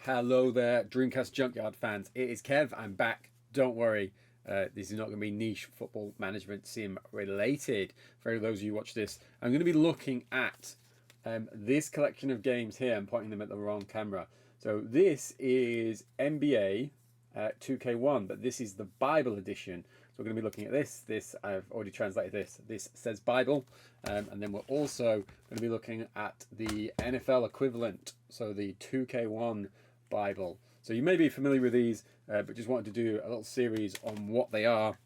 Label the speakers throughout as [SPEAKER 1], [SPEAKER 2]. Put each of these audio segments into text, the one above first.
[SPEAKER 1] Hello there, Dreamcast Junkyard fans. It is Kev. I'm back. Don't worry, this is not going to be niche football management sim related. For those of you who watch this, I'm going to be looking at this collection of games here. I'm pointing them at the wrong camera. So this is NBA 2K1, but this is the Bible edition. So we're going to be looking at this. I've already translated this. This says Bible, and then we're also going to be looking at the NFL equivalent, so the 2K1 Bible. So you may be familiar with these, but just wanted to do a little series on what they are.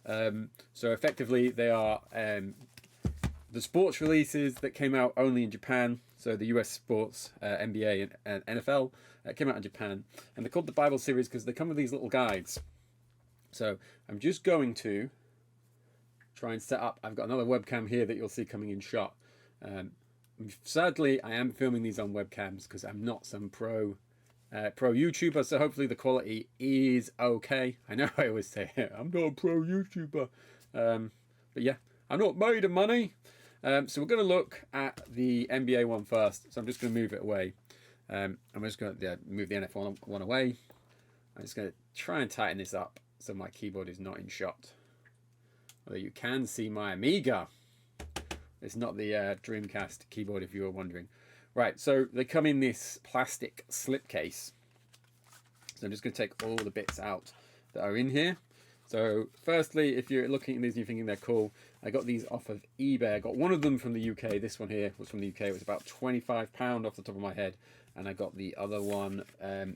[SPEAKER 1] So effectively, they are the sports releases that came out only in Japan. So the US sports, NBA and NFL, came out in Japan, and they're called the Bible series because they come with these little guides. So I'm just going to try and set up. I've got another webcam here that you'll see coming in shot. Sadly, I am filming these on webcams because I'm not some pro YouTuber, so hopefully the quality is okay. I know I always say I'm not a pro YouTuber, but yeah, I'm not made of money. So we're going to look at the NBA one first. So I'm just going to move it away. I'm just going to move the NFL one away. I'm just going to try and tighten this up so my keyboard is not in shot. Although you can see my Amiga. It's not the Dreamcast keyboard, if you were wondering. Right, so they come in this plastic slipcase. So I'm just going to take all the bits out that are in here. So firstly, if you're looking at these and you're thinking they're cool, I got these off of eBay. I got one of them from the UK. This one here was from the UK. It was about £25 off the top of my head. And I got the other one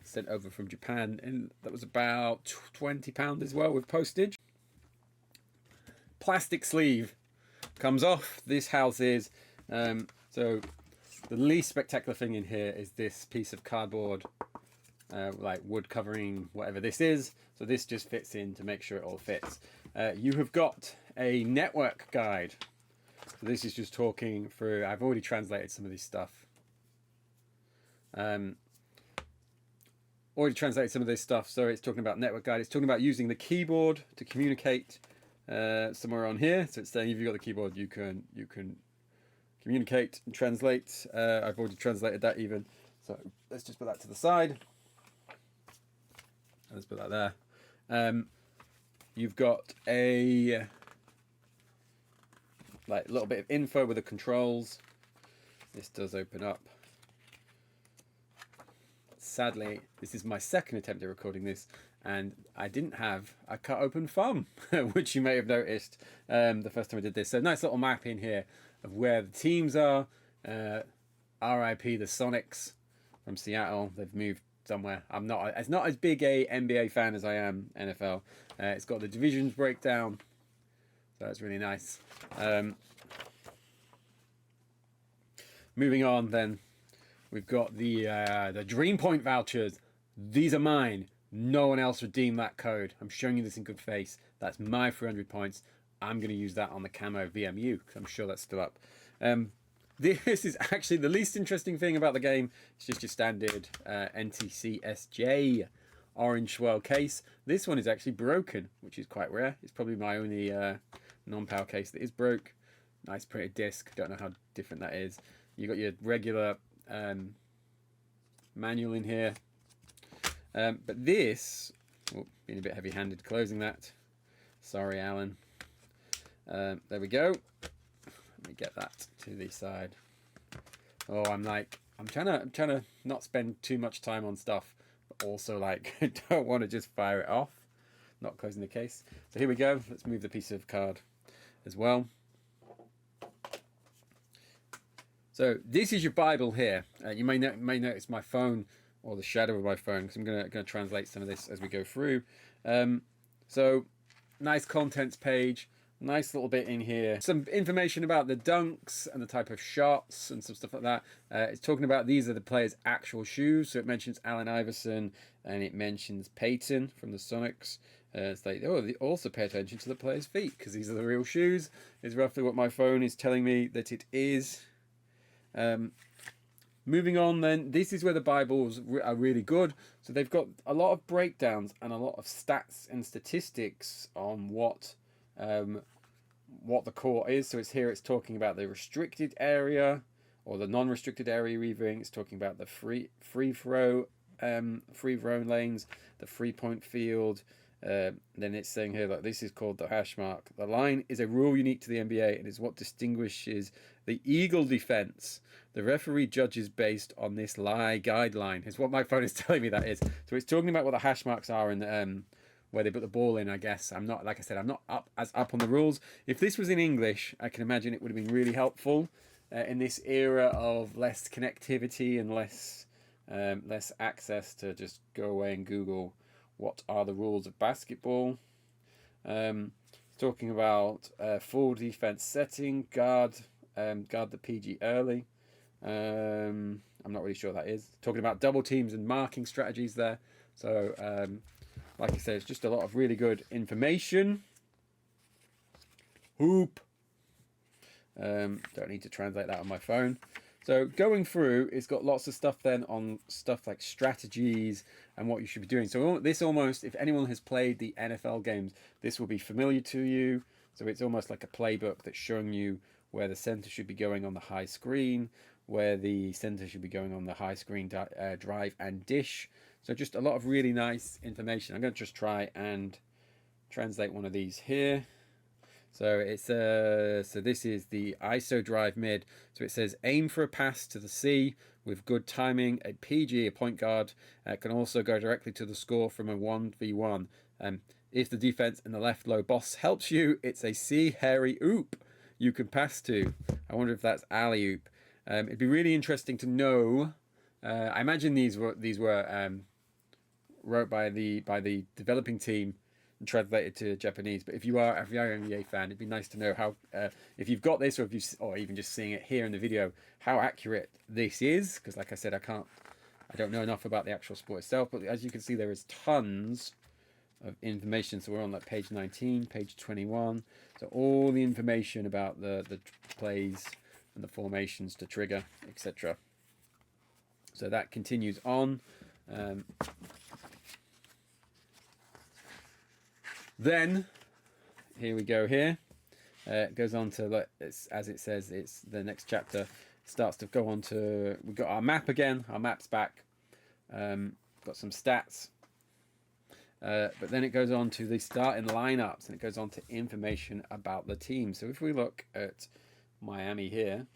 [SPEAKER 1] sent over from Japan, and that was about £20 as well with postage. Plastic sleeve comes off. This houses. So the least spectacular thing in here is this piece of cardboard, like wood covering whatever this is. So this just fits in to make sure it all fits. You have got a network guide. So this is just talking through. I've already translated some of this stuff. Already translated some of this stuff. So it's talking about network guide. It's talking about using the keyboard to communicate somewhere on here. So it's saying if you've got the keyboard, you can communicate and translate. I've already translated that even. So let's just put that to the side. Let's put that there. You've got a little bit of info with the controls. This does open up. Sadly, this is my second attempt at recording this, and I didn't have a cut open thumb, which you may have noticed the first time I did this. So nice little map in here of where the teams are. RIP the Sonics from Seattle. They've moved somewhere. I'm not as big a NBA fan as I am NFL. It's got the divisions breakdown, so that's really nice. Moving on then, we've got the Dream Point vouchers. These are mine. No one else redeemed that code. I'm showing you this in good face. That's my 300 points. I'm going to use that on the camo VMU because I'm sure that's still up. This is actually the least interesting thing about the game. It's just your standard NTCSJ orange swirl case. This one is actually broken, which is quite rare. It's probably my only non-power case that is broke. Nice printed disc. Don't know how different that is. You got your regular manual in here. But this, being a bit heavy-handed closing that. Sorry, Alan. There we go. Let me get that to the side. Oh, I'm trying to not spend too much time on stuff, but also don't want to just fire it off. Not closing the case. So here we go. Let's move the piece of card as well. So this is your Bible here. You may notice my phone or the shadow of my phone because I'm going to translate some of this as we go through. So nice contents page. Nice little bit in here. Some information about the dunks and the type of shots and some stuff like that. It's talking about these are the players' actual shoes. So it mentions Allen Iverson and it mentions Peyton from the Sonics. It's like, oh, they also pay attention to the players' feet because these are the real shoes. Is roughly what my phone is telling me that it is. Moving on then, this is where the Bibles are really good. So they've got a lot of breakdowns and a lot of stats and statistics on what the court is. So it's talking about the restricted area or the non-restricted area even. It's talking about the free throw free throw lanes, the 3-point field. Then it's saying here that this is called the hash mark. The line is a rule unique to the NBA and is what distinguishes the Eagle defense. The referee judges based on this guideline. Is what my phone is telling me that is. So it's talking about what the hash marks are and where they put the ball in. I guess I'm not, like I said, I'm not up on the rules. If this was in English, I can imagine it would have been really helpful in this era of less connectivity and less access to just go away and Google what are the rules of basketball. Talking about full defense setting, guard the PG early. I'm not really sure what that is. Talking about double teams and marking strategies there. So, like I said, it's just a lot of really good information. Hoop. Don't need to translate that on my phone. So going through, it's got lots of stuff then on stuff like strategies and what you should be doing. So this almost, if anyone has played the NFL games, this will be familiar to you. So it's almost like a playbook that's showing you where the center should be going on the high screen, where the center should be going on the high screen drive and dish. So just a lot of really nice information. I'm going to just try and translate one of these here. So it's so this is the ISO drive mid. So it says aim for a pass to the C with good timing. A PG, a point guard, can also go directly to the score from a 1v1. If the defense in the left low boss helps you, it's a C hairy oop you can pass to. I wonder if that's alley oop. It'd be really interesting to know. I imagine these were wrote by the developing team and translated to Japanese. But if you are an NBA fan, it'd be nice to know how, if you've got this, or even just seeing it here in the video, how accurate this is. Because like I said, I don't know enough about the actual sport itself. But as you can see, there is tons of information. So we're on like page 19, page 21. So all the information about the plays and the formations to trigger, etc. So that continues on. Then, here we go here. It goes on to, as it says, it's the next chapter. Starts to go on to, we've got our map again. Our map's back. Got some stats. But then it goes on to the starting lineups, and it goes on to information about the team. So if we look at Miami here,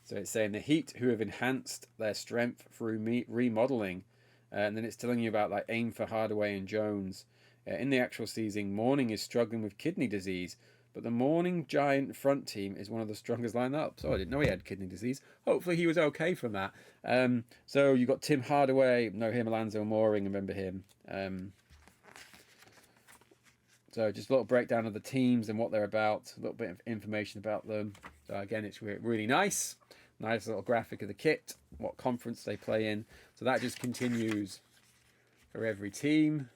[SPEAKER 1] so it's saying the Heat, who have enhanced their strength through remodeling, and then it's telling you about like Aim for Hardaway and Jones. In the actual season, Morning is struggling with kidney disease, but the Morning Giant front team is one of the strongest lineups. Oh, I didn't know he had kidney disease. Hopefully he was okay from that. So you got Tim Hardaway, know him, Alonzo Mourning, remember him. So just a little breakdown of the teams and what they're about, a little bit of information about them. So again, it's really nice. Nice little graphic of the kit, what conference they play in. So that just continues for every team.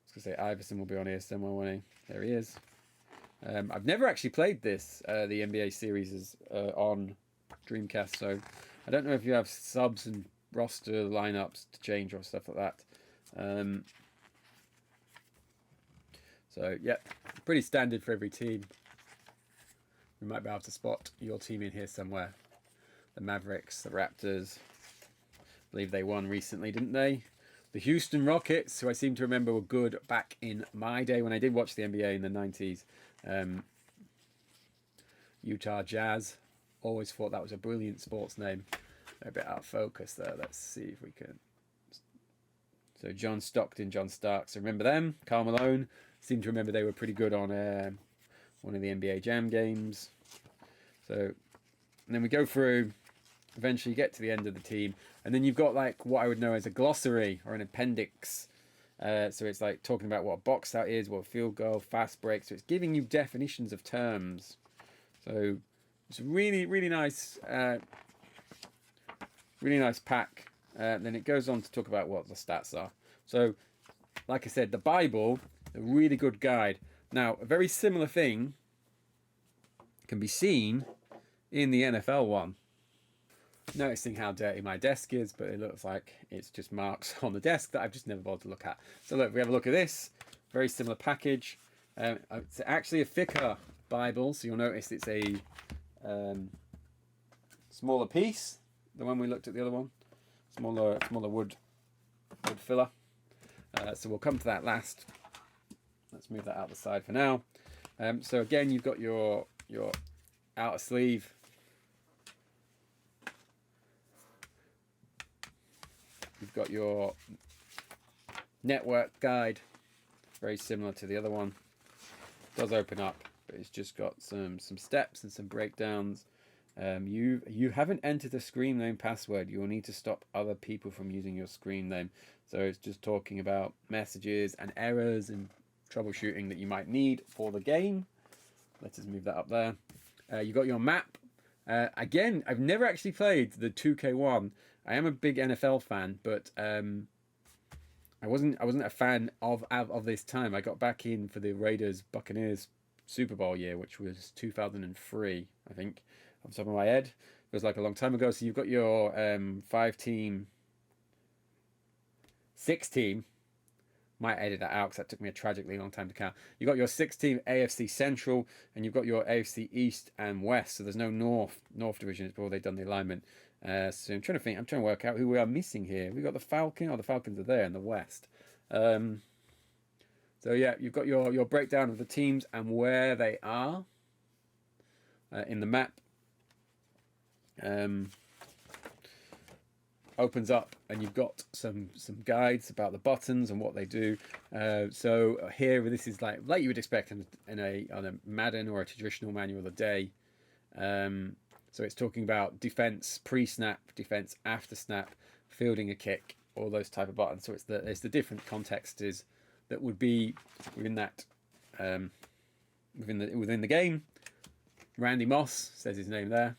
[SPEAKER 1] I was going to say Iverson will be on here somewhere, won't he? There he is. I've never actually played this, the NBA series is on Dreamcast, so I don't know if you have subs and roster lineups to change or stuff like that. So, yeah, pretty standard for every team. We might be able to spot your team in here somewhere. The Mavericks, the Raptors. I believe they won recently, didn't they? The Houston Rockets, who I seem to remember were good back in my day when I did watch the NBA in the 90s. Utah Jazz. Always thought that was a brilliant sports name. A bit out of focus there. Let's see if we can. So John Stockton, John Starks. Remember them? Karl Malone. Seem to remember they were pretty good on one of the NBA Jam games. So, and then we go through. Eventually you get to the end of the team, and then you've got like what I would know as a glossary or an appendix. So it's like talking about what a box out is, what a field goal, fast break. So it's giving you definitions of terms. So it's a really nice pack. Then it goes on to talk about what the stats are. So like I said, the Bible, a really good guide. Now a very similar thing can be seen in the NFL one. Noticing how dirty my desk is, but it looks like it's just marks on the desk that I've just never bothered to look at. So look, we have a look at this. Very similar package. It's actually a thicker Bible, so you'll notice it's a smaller piece than when we looked at the other one. smaller wood filler. So we'll come to that last. Let's move that out the side for now. So again, you've got your outer sleeve. You've got your network guide, very similar to the other one. It does open up, but it's just got some steps and some breakdowns. You haven't entered a screen name password. You will need to stop other people from using your screen name. So it's just talking about messages and errors and troubleshooting that you might need for the game. Let's just move that up there. You got your map. Again, I've never actually played the 2K1. I am a big NFL fan, but I wasn't a fan of this time. I got back in for the Raiders Buccaneers Super Bowl year, which was 2003, I think, off the top of my head. It was like a long time ago. So you've got your 5-team, 6-team. Might edit that out because that took me a tragically long time to count. You've got your 6-team AFC Central, and you've got your AFC East and West. So there's no North division. It's before they've done the alignment. So I'm trying to work out who we are missing here. We've got the Falcon. Oh, the Falcons are there in the West. So yeah, you've got your breakdown of the teams and where they are in the map. Opens up, and you've got some guides about the buttons and what they do. So here, this is like you would expect on a Madden or a traditional manual of the day. So it's talking about defense pre-snap, defense after snap, fielding a kick, all those type of buttons. So it's the different contexts that would be within that within the game. Randy Moss says his name there,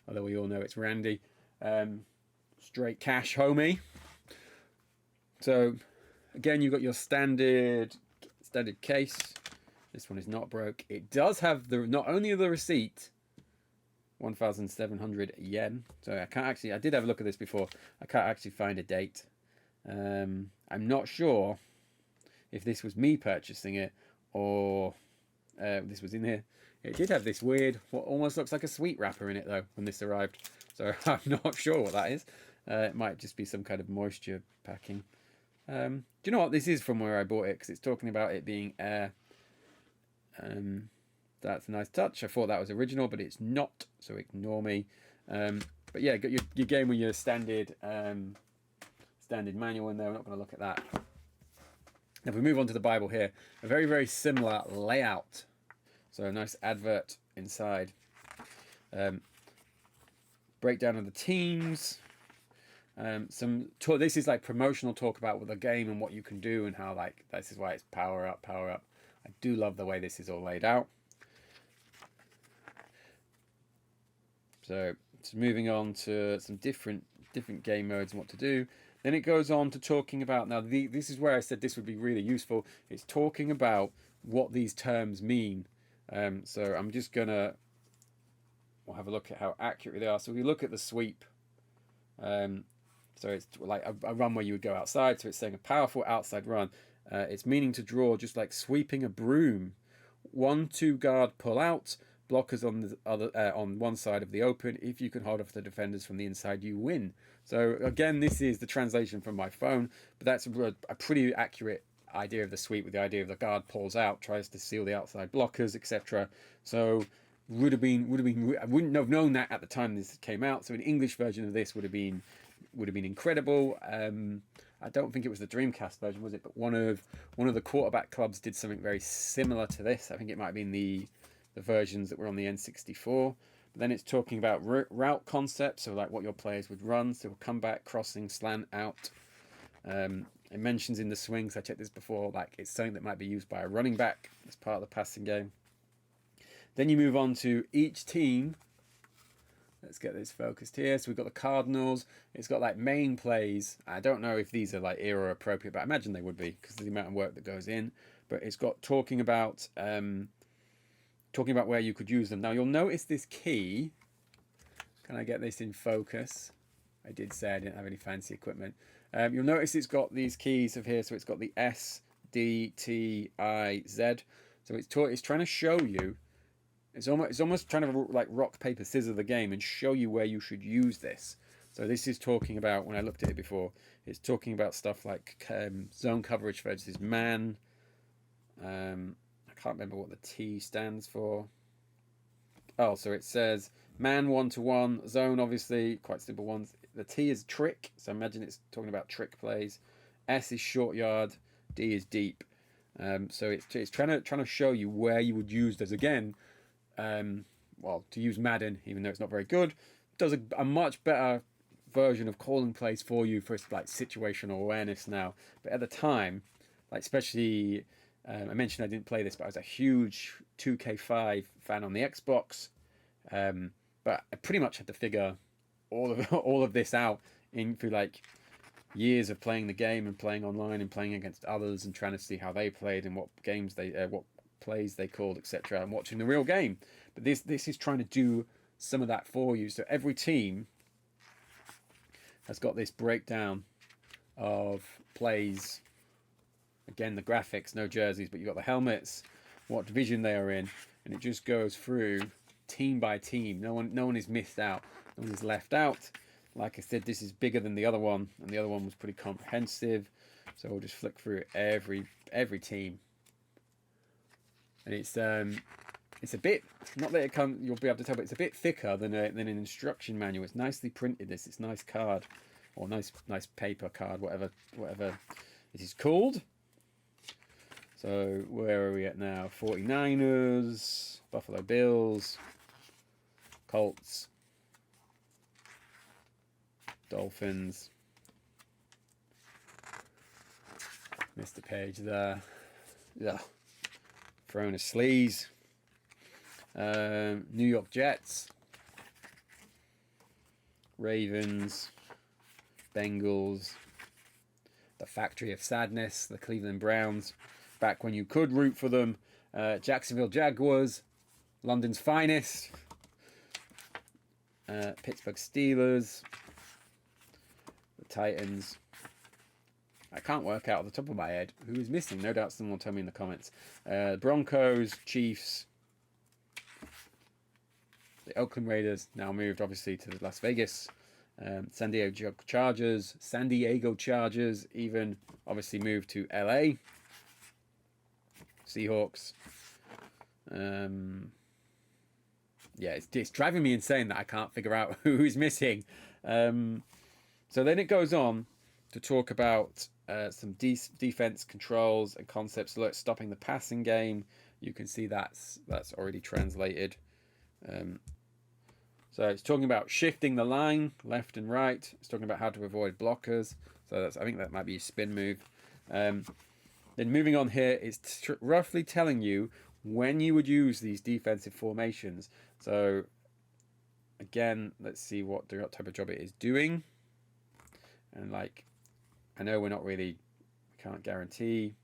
[SPEAKER 1] although we all know it's Randy. Straight cash, homie. So again, you've got your standard case. This one is not broke. It does have not only the receipt, 1,700 yen. So I did have a look at this before. I can't actually find a date. I'm not sure if this was me purchasing it or this was in here. It did have this weird, what almost looks like a sweet wrapper in it though when this arrived. So I'm not sure what that is. It might just be some kind of moisture packing. Do you know what? This is from where I bought it because it's talking about it being air. That's a nice touch. I thought that was original, but it's not, so ignore me. But yeah, got your game with your standard manual in there. We're not going to look at that. Now, if we move on to the Bible here, a very, very similar layout. So a nice advert inside. Breakdown of the teams. This is like promotional talk about the game and what you can do and how like this is why it's power up. I do love the way this is all laid out. So it's moving on to some different game modes and what to do. Then it goes on to talking about, now this is where I said this would be really useful. It's talking about what these terms mean. So I'm just gonna we'll have a look at how accurate they are. So we look at the sweep. So it's like a run where you would go outside. So it's saying a powerful outside run. It's meaning to draw just like sweeping a broom. 1-2 guard pull out. Blockers on the other on one side of the open. If you can hold off the defenders from the inside, you win. So again, this is the translation from my phone, but that's a pretty accurate idea of the sweep, with the idea of the guard pulls out, tries to seal the outside blockers, etc. So would have been I wouldn't have known that at the time this came out. So an English version of this would have been incredible. I don't think it was the Dreamcast version, was it? But one of the quarterback clubs did something very similar to this. I think it might have been the versions that were on the N64. But then it's talking about route concepts, so like what your players would run. So comeback, crossing, slant, out. It mentions in the swings, I checked this before, like it's something that might be used by a running back as part of the passing game. Then you move on to each team. Let's get this focused here. So we've got the Cardinals. It's got like main plays. I don't know if these are like era appropriate, but I imagine they would be because of the amount of work that goes in. But it's got talking about where you could use them. Now you'll notice this key. Can I get this in focus? I did say I didn't have any fancy equipment. You'll notice it's got these keys of here. So it's got the S, D, T, I, Z. So it's trying to show you. It's almost trying to like rock, paper, scissors the game and show you where you should use this. So this is talking about, when I looked at it before, it's talking about stuff like zone coverage versus man. I can't remember what the T stands for. Oh, so it says man 1-to-1, zone obviously, quite simple ones. The T is trick, so imagine it's talking about trick plays. S is short yard, D is deep. So it's trying to show you where you would use this again. Well, to use Madden, even though it's not very good, does a much better version of calling plays for you for like situational awareness now. But at the time, like especially, I mentioned I didn't play this, but I was a huge 2K5 fan on the Xbox. But I pretty much had to figure all of this out through like years of playing the game and playing online and playing against others and trying to see how they played and what plays they called, etc., and watching the real game. But this is trying to do some of that for you. So every team has got this breakdown of plays. Again, the graphics, no jerseys, but you've got the helmets, what division they are in, and it just goes through team by team. No one is missed out. No one is left out. Like I said, this is bigger than the other one, and the other one was pretty comprehensive. So we'll just flick through every team, and it's a bit, not that you'll be able to tell, but it's a bit thicker than an instruction manual. It's nicely printed. It's nice card, or nice paper card, whatever it is called. So where are we at now? 49ers, Buffalo Bills, Colts, Dolphins. Missed a page there. Yeah. Throwing a sleaze. New York Jets, Ravens, Bengals, the Factory of Sadness, the Cleveland Browns, back when you could root for them, Jacksonville Jaguars, London's finest, Pittsburgh Steelers, the Titans. I can't work out off the top of my head who is missing. No doubt someone will tell me in the comments. Broncos, Chiefs, the Oakland Raiders, now moved obviously to Las Vegas. San Diego Chargers, even obviously moved to LA. Seahawks. Yeah, it's driving me insane that I can't figure out who's missing. So then it goes on to talk about some defense controls and concepts. Look, stopping the passing game. You can see that's already translated. So it's talking about shifting the line left and right. It's talking about how to avoid blockers. So I think that might be a spin move. Then moving on here, it's roughly telling you when you would use these defensive formations. So again, let's see what type of job it is doing. And like, I know we can't guarantee.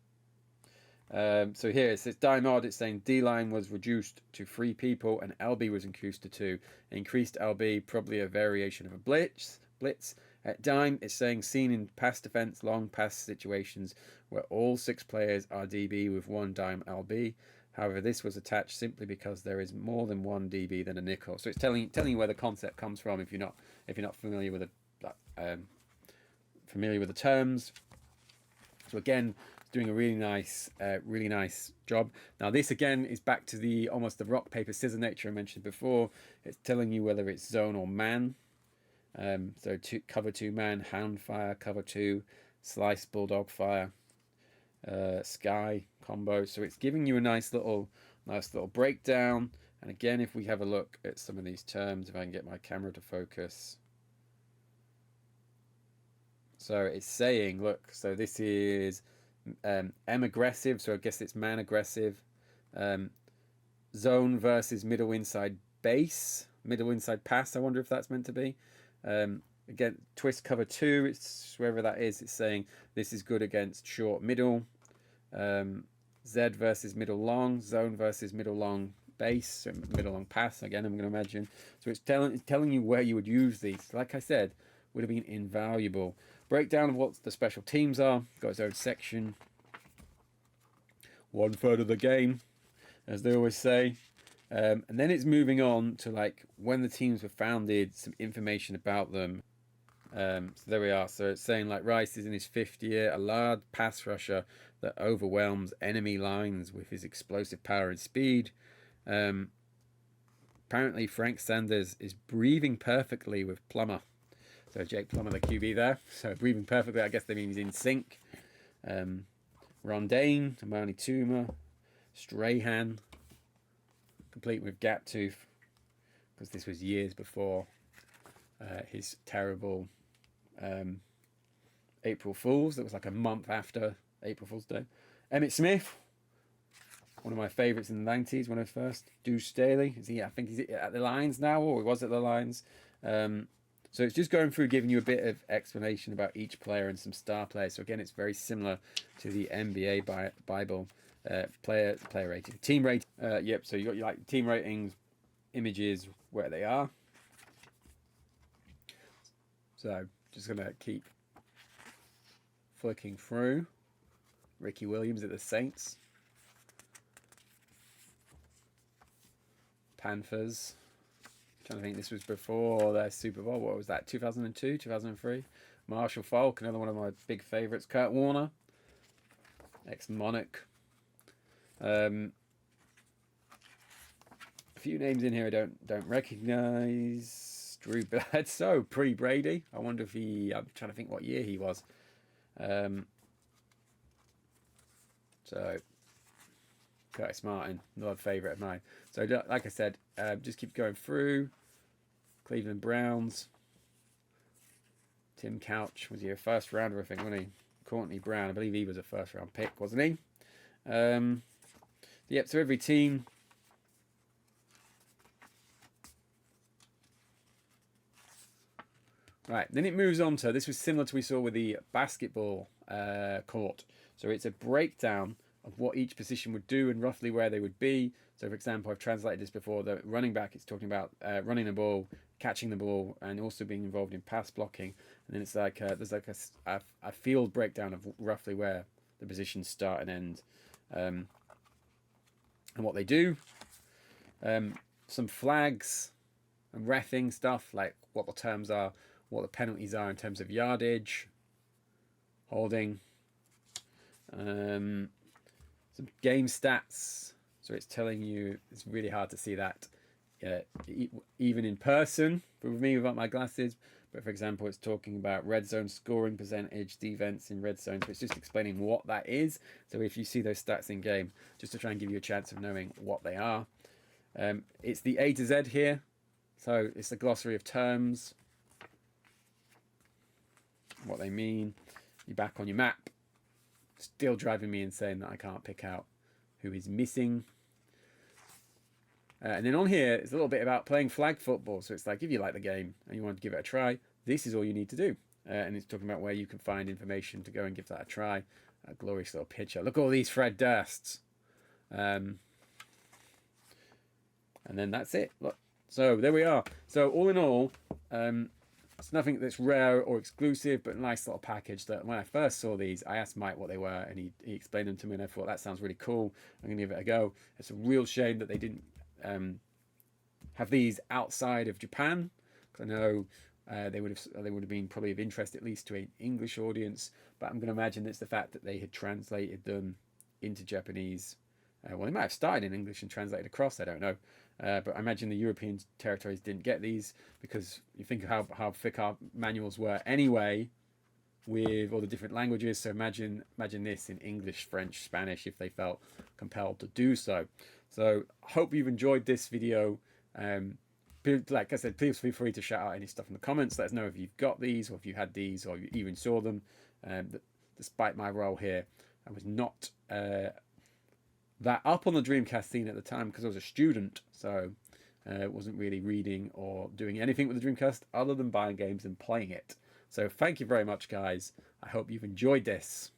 [SPEAKER 1] So here it says dime odd. It's saying D line was reduced to 3 people and LB was increased to 2. Increased LB, probably a variation of a blitz. At dime, it's saying seen in pass defense, long pass situations where all 6 players are DB with 1 dime LB. However, this was attached simply because there is more than 1 DB than a nickel. So it's telling you where the concept comes from if you're not familiar with the terms. So again, doing a really nice job. Now this again is back to the almost the rock paper scissors nature I mentioned before. It's telling you whether it's zone or man. So cover 2 man, hound fire, cover 2, slice bulldog fire, sky combo. So it's giving you a nice little breakdown. And again, if we have a look at some of these terms, if I can get my camera to focus. So it's saying, look, so this is M aggressive, so I guess it's man aggressive. Zone versus middle inside base, middle inside pass. I wonder if that's meant to be. Again, twist cover 2. It's wherever that is. It's saying this is good against short middle. Z versus middle long. Zone versus middle long base. So middle long pass. Again, I'm going to imagine. So it's telling you where you would use these. Like I said, would have been invaluable. Breakdown of what the special teams are. Got its own section. 1/3 of the game, as they always say. And then it's moving on to like when the teams were founded, some information about them. So there we are. So it's saying like Rice is in his 5th year, a large pass rusher that overwhelms enemy lines with his explosive power and speed. Apparently Frank Sanders is breathing perfectly with Plummer. So Jake Plummer, the QB there. So breathing perfectly, I guess they mean he's in sync. Rondane, Amani Tuma, Strahan, complete with Gap Tooth, because this was years before his terrible April Fools. That was like a month after April Fool's Day. Emmett Smith, one of my favourites in the 90s when I first. Deuce Staley, I think he's at the Lions now, or he was at the Lions. So it's just going through giving you a bit of explanation about each player and some star players. So again, it's very similar to the NBA Bible. Player rating, team rating. Yep. So you got your like team ratings, images, where they are. So just gonna keep flicking through. Ricky Williams at the Saints. Panthers. I'm trying to think, this was before their Super Bowl. What was that? 2002, 2003. Marshall Faulk, another one of my big favourites. Kurt Warner, ex-Monarch. A few names in here I don't recognise. Drew Bledsoe, pre-Brady. I wonder if I'm trying to think what year he was. So Curtis Martin, another favourite of mine. So like I said, just keep going through. Cleveland Browns. Tim Couch, was he a first rounder, I think, wasn't he? Courtney Brown, I believe he was a first round pick, wasn't he? Yep, so every team. Right, then it moves on to, this was similar to what we saw with the basketball court. So it's a breakdown of what each position would do and roughly where they would be. So for example, I've translated this before, the running back, it's talking about running the ball, catching the ball, and also being involved in pass blocking. And then it's like, there's like a field breakdown of roughly where the positions start and end. And what they do. Some flags and reffing stuff, like what the terms are, what the penalties are in terms of yardage, holding, some game stats. So it's telling you, it's really hard to see that even in person with me without my glasses. But for example, it's talking about red zone scoring percentage, defense in red zone. So it's just explaining what that is. So if you see those stats in game, just to try and give you a chance of knowing what they are. It's the A to Z here. So it's the glossary of terms, what they mean. You're back on your map. Still driving me insane that I can't pick out who is missing. And then on here, it's a little bit about playing flag football. So it's like, if you like the game and you want to give it a try, this is all you need to do. And it's talking about where you can find information to go and give that a try. A glorious little picture. Look at all these Fred Dursts. And then that's it. Look. So there we are. So all in all, it's nothing that's rare or exclusive, but a nice little package that when I first saw these, I asked Mike what they were, and he explained them to me, and I thought, that sounds really cool. I'm going to give it a go. It's a real shame that they didn't have these outside of Japan, because I know they would have been probably of interest at least to an English audience. But I'm going to imagine it's the fact that they had translated them into Japanese. Well, they might have started in English and translated across. I don't know. But I imagine the European territories didn't get these, because you think of how thick our manuals were anyway with all the different languages. So imagine this in English, French, Spanish, if they felt compelled to do so. So hope you've enjoyed this video. Like I said, please feel free to shout out any stuff in the comments. Let us know if you've got these, or if you had these, or you even saw them. Despite my role here, I was not that up on the Dreamcast scene at the time, because I was a student, so wasn't really reading or doing anything with the Dreamcast other than buying games and playing it. So thank you very much, guys. I hope you've enjoyed this.